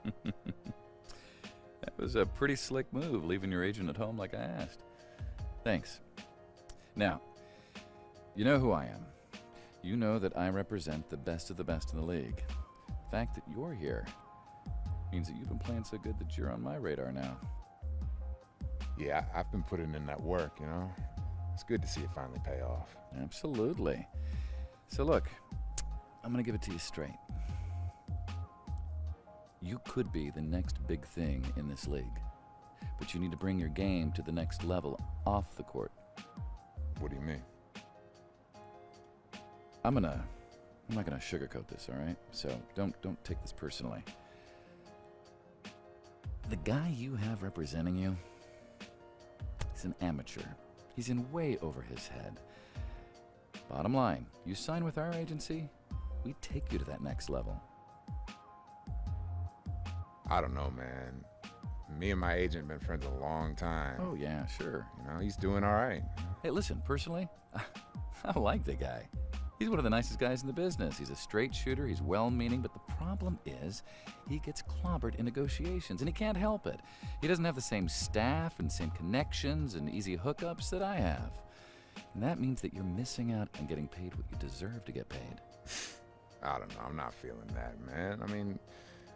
That was a pretty slick move, leaving your agent at home like I asked. Thanks. Now, you know who I am. You know that I represent the best of the best in the league. The fact that you're here means that you've been playing so good that you're on my radar now. Yeah, I've been putting in that work, you know? It's good to see it finally pay off. Absolutely. So look, I'm gonna give it to you straight. You could be the next big thing in this league, but you need to bring your game to the next level off the court. What do you mean? I'm not gonna sugarcoat this, all right? So don't take this personally. The guy you have representing you, he's an amateur. He's in way over his head. Bottom line, you sign with our agency, we take you to that next level. I don't know, man. Me and my agent been friends a long time. Oh yeah, sure. You know, he's doing all right. Hey, listen, personally, I like the guy. He's one of the nicest guys in the business. He's a straight shooter, he's well-meaning, but the problem is he gets clobbered in negotiations, and he can't help it. He doesn't have the same staff and same connections and easy hookups that I have. And that means that you're missing out on getting paid what you deserve to get paid. I don't know, I'm not feeling that, man. I mean,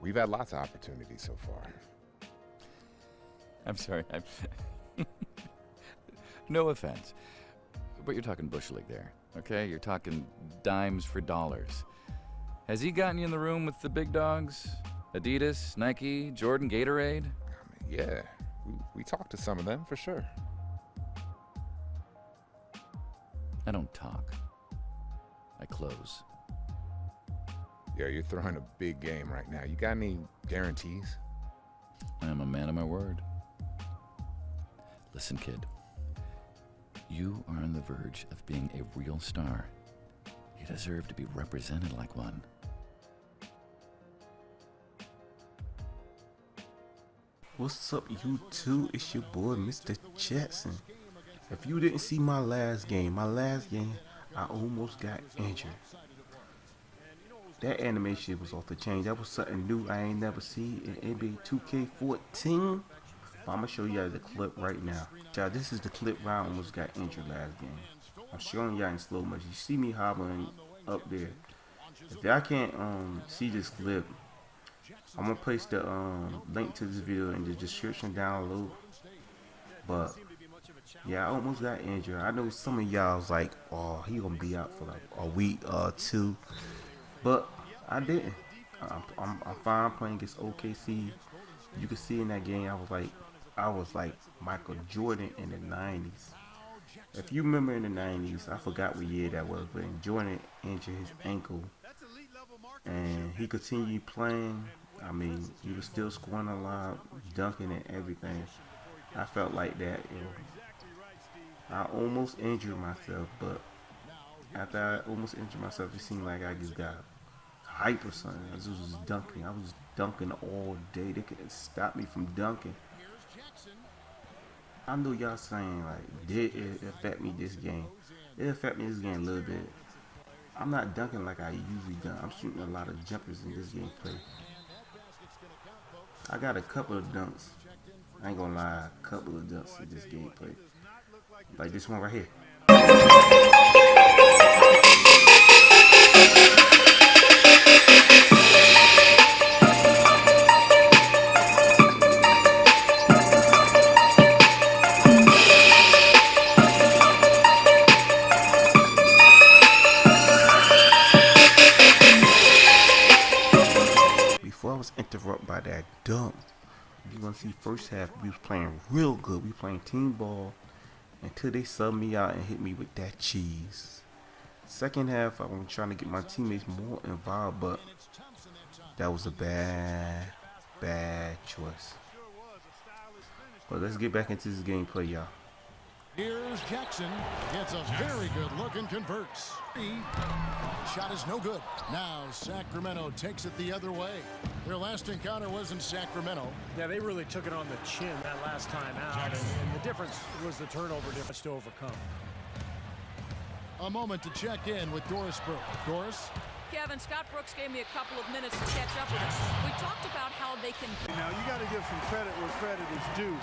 we've had lots of opportunities so far. I'm sorry, no offense, but you're talking Bush League there, okay? You're talking dimes for dollars. Has he gotten you in the room with the big dogs? Adidas, Nike, Jordan, Gatorade? I mean, yeah, we talked to some of them for sure. I don't talk, I close. Yeah, you're throwing a big game right now. You got any guarantees? I'm a man of my word. Listen, kid. You are on the verge of being a real star. You deserve to be represented like one. What's up, YouTube? It's your boy, MrJackson. If you didn't see my last game, I almost got injured. That animation was off the chain. That was something new I ain't never seen in NBA 2K14. But I'm gonna show y'all the clip right now. Y'all, this is the clip where I almost got injured last game. I'm showing y'all in slow motion. You see me hobbling up there. If y'all can't see this clip, I'm gonna place the link to this video in the description down below. But yeah, I almost got injured. I know some of y'all was like, oh, he gonna be out for like a week or two. But I didn't. I'm fine playing against OKC. You can see in that game, I was like Michael Jordan in the 90s. If you remember in the 90s, I forgot what year that was, but Jordan injured his ankle, and he continued playing. I mean, he was still scoring a lot, dunking and everything. I felt like that. I almost injured myself, but after I almost injured myself, it seemed like I just got hype or something. I just was dunking. I was dunking all day. They couldn't stop me from dunking. I know y'all saying, like, did it affect me this game? It affected me this game a little bit. I'm not dunking like I usually dunk. I'm shooting a lot of jumpers in this gameplay. I got a couple of dunks. I ain't gonna lie, a couple of dunks in this gameplay. Like this one right here. Before I was interrupted by that dunk, you're gonna see first half we was playing real good. We playing team ball until they subbed me out and hit me with that cheese. Second half, I was trying to get my teammates more involved, but that was a bad choice. But let's get back into this gameplay, y'all. Here's Jackson, gets a very good look and converts. Shot is no good. Now Sacramento takes it the other way. Their last encounter was in Sacramento. Yeah, they really took it on the chin that last time out, and the difference was the turnover difference to overcome. A moment to check in with Doris Burke. Doris? Kevin, Scott Brooks gave me a couple of minutes to catch up with us. We talked about how they can... Now, you got to give some credit where credit is due.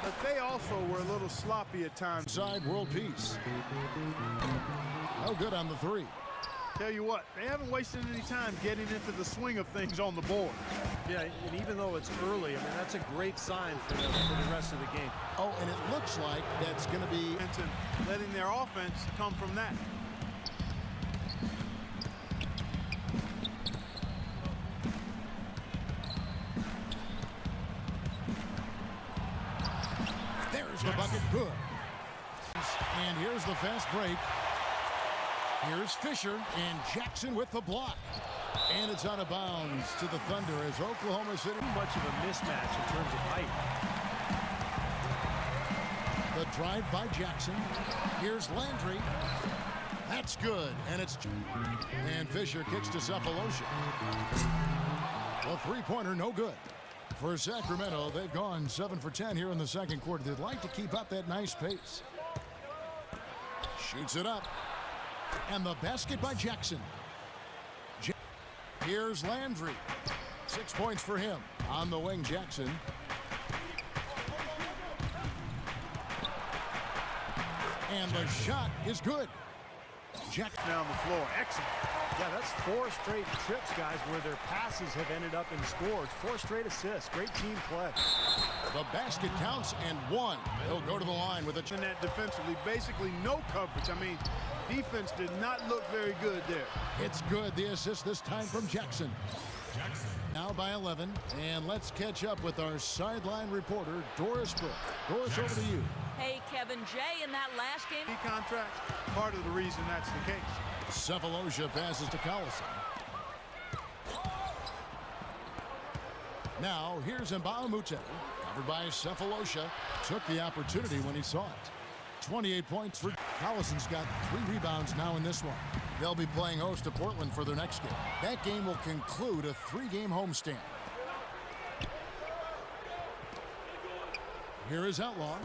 But they also were a little sloppy at times. Side world peace. No good on the three. Tell you what, they haven't wasted any time getting into the swing of things on the board. Yeah, and even though it's early, I mean, that's a great sign for the rest of the game. Oh, and it looks like that's going to be... And letting their offense come from that. There's the bucket, good. And here's the fast break. Here's Fisher and Jackson with the block. And it's out of bounds to the Thunder as Oklahoma City. Much of a mismatch in terms of height. The drive by Jackson. Here's Landry. That's good. And it's... And Fisher kicks to Cephalosha. The three-pointer, no good. For Sacramento, they've gone 7 for 10 here in the second quarter. They'd like to keep up that nice pace. Shoots it up. And the basket by Jackson. Here's Landry. 6 points for him. On the wing, Jackson. And the shot is good. Jackson Down the floor, excellent. Yeah, that's 4 straight trips, guys, where their passes have ended up in scores. 4 straight assists. Great team play. The basket counts and 1. He'll go to the line with a... In that defensively, basically no coverage. I mean, defense did not look very good there. It's good. The assist this time from Jackson. Now by 11. And let's catch up with our sideline reporter, Doris Brooke. Doris, over to you. Hey, Kevin, Jay, in that last game... Contract, part of the reason that's the case. Cephalosha passes to Collison. Now, here's Mbamute, covered by Cephalosha. Took the opportunity when he saw it. 28 points for Collison's got 3 rebounds now in this one. They'll be playing host to Portland for their next game. That game will conclude a 3-game homestand. Here is Outlaw.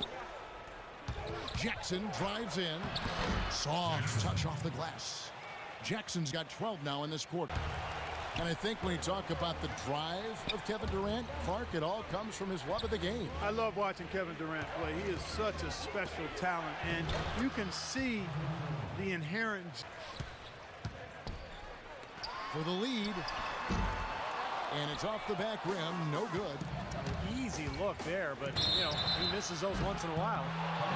Jackson drives in. Soft touch off the glass. Jackson's got 12 now in this quarter. And I think when you talk about the drive of Kevin Durant, Clark, it all comes from his love of the game. I love watching Kevin Durant play. He is such a special talent, and you can see the inherent... For the lead. And it's off the back rim, no good. Easy look there, but, you know, he misses those once in a while.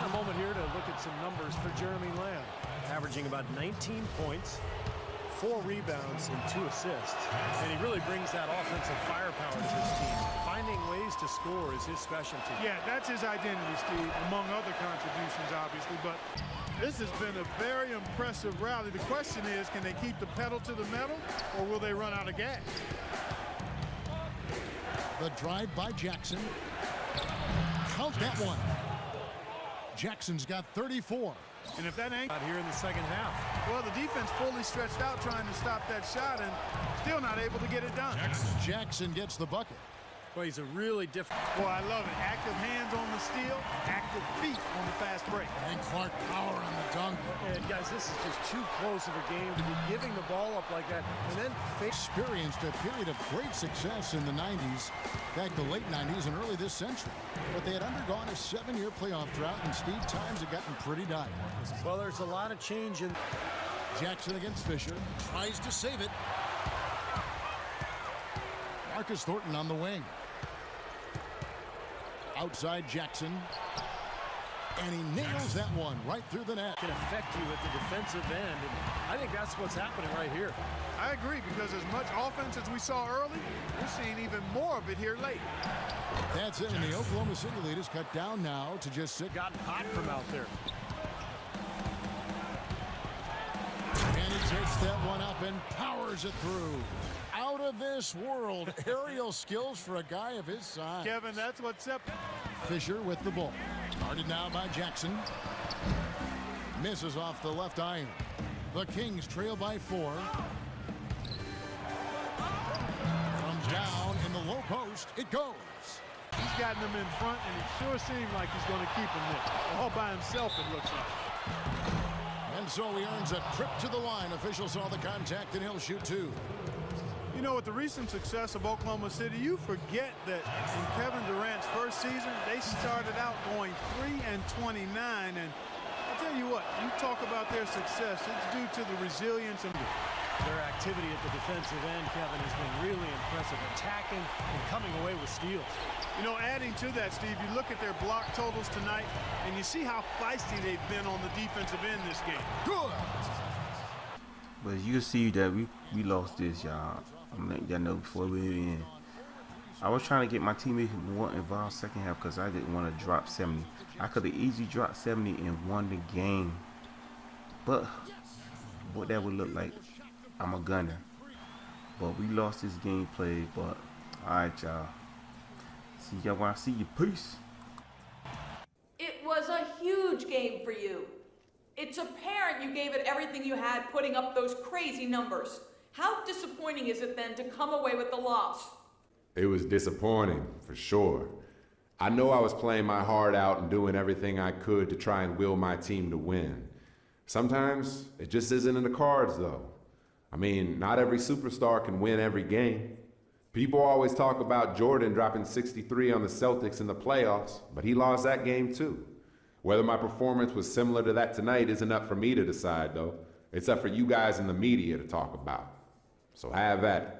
A moment here to look at some numbers for Jeremy Lamb. Averaging about 19 points, 4 rebounds, and 2 assists. And he really brings that offensive firepower to this team. Finding ways to score is his specialty. Yeah, that's his identity, Steve, among other contributions, obviously. But this has been a very impressive rally. The question is, can they keep the pedal to the metal, or will they run out of gas? The drive by Jackson. Count that one. Jackson's got 34. And if that ain't Out here in the second half. well, the defense fully stretched out trying to stop that shot and still not able to get it done. Jackson gets the bucket. Well, he's a really different... Boy, I love it. Active hands on the steal, active feet on the fast break. And Clark power on the dunk. And guys, this is just too close of a game to be giving the ball up like that. And then Experienced a period of great success in the 90s, back the late 90s and early this century. But they had undergone a 7-year playoff drought, and Steve, times had gotten pretty dire. well, there's a lot of change in... Jackson against Fisher. Tries to save it. Marcus Thornton on the wing. Outside Jackson. And he nails that one right through the net. can affect you at the defensive end. And I think that's what's happening right here. I agree, because as much offense as we saw early, we're seeing even more of it here late. That's it, and the Oklahoma City lead is cut down now to just 6. Gotten hot from out there. And he takes that one up and powers it through. Out of this world. Aerial skills for a guy of his size. Kevin, that's what's up. Fisher with the ball. Guarded now by Jackson. Misses off the left iron. The Kings trail by 4. From down in the low post, it goes. He's gotten them in front, and it sure seemed like he's going to keep them there. All by himself, it looks like. And And so he earns a trip to the line. Officials saw the contact, and he'll shoot 2. You know, with the recent success of Oklahoma City, you forget that in Kevin Durant's first season, they started out going 3-29. And I'll tell you what, you talk about their success, it's due to the resilience and Their activity at the defensive end, Kevin, has been really impressive, attacking and coming away with steals. You know, adding to that, Steve, you look at their block totals tonight, and you see how feisty they've been on the defensive end this game. Good. But you can see that we lost this, y'all. I'm letting y'all know before we end. I was trying to get my teammates more involved second half because I didn't want to drop 70. I could have easily dropped 70 and won the game. But what that would look like, I'm a gunner. But we lost this gameplay. But alright, y'all. See y'all when I see you. Peace. It was a huge game for you. It's apparent you gave it everything you had, putting up those crazy numbers. How disappointing is it then to come away with the loss? It was disappointing, for sure. I know I was playing my heart out and doing everything I could to try and will my team to win. Sometimes it just isn't in the cards, though. I mean, not every superstar can win every game. People always talk about Jordan dropping 63 on the Celtics in the playoffs, but he lost that game too. Whether my performance was similar to that tonight isn't up for me to decide, though. It's up for you guys in the media to talk about. So have at it.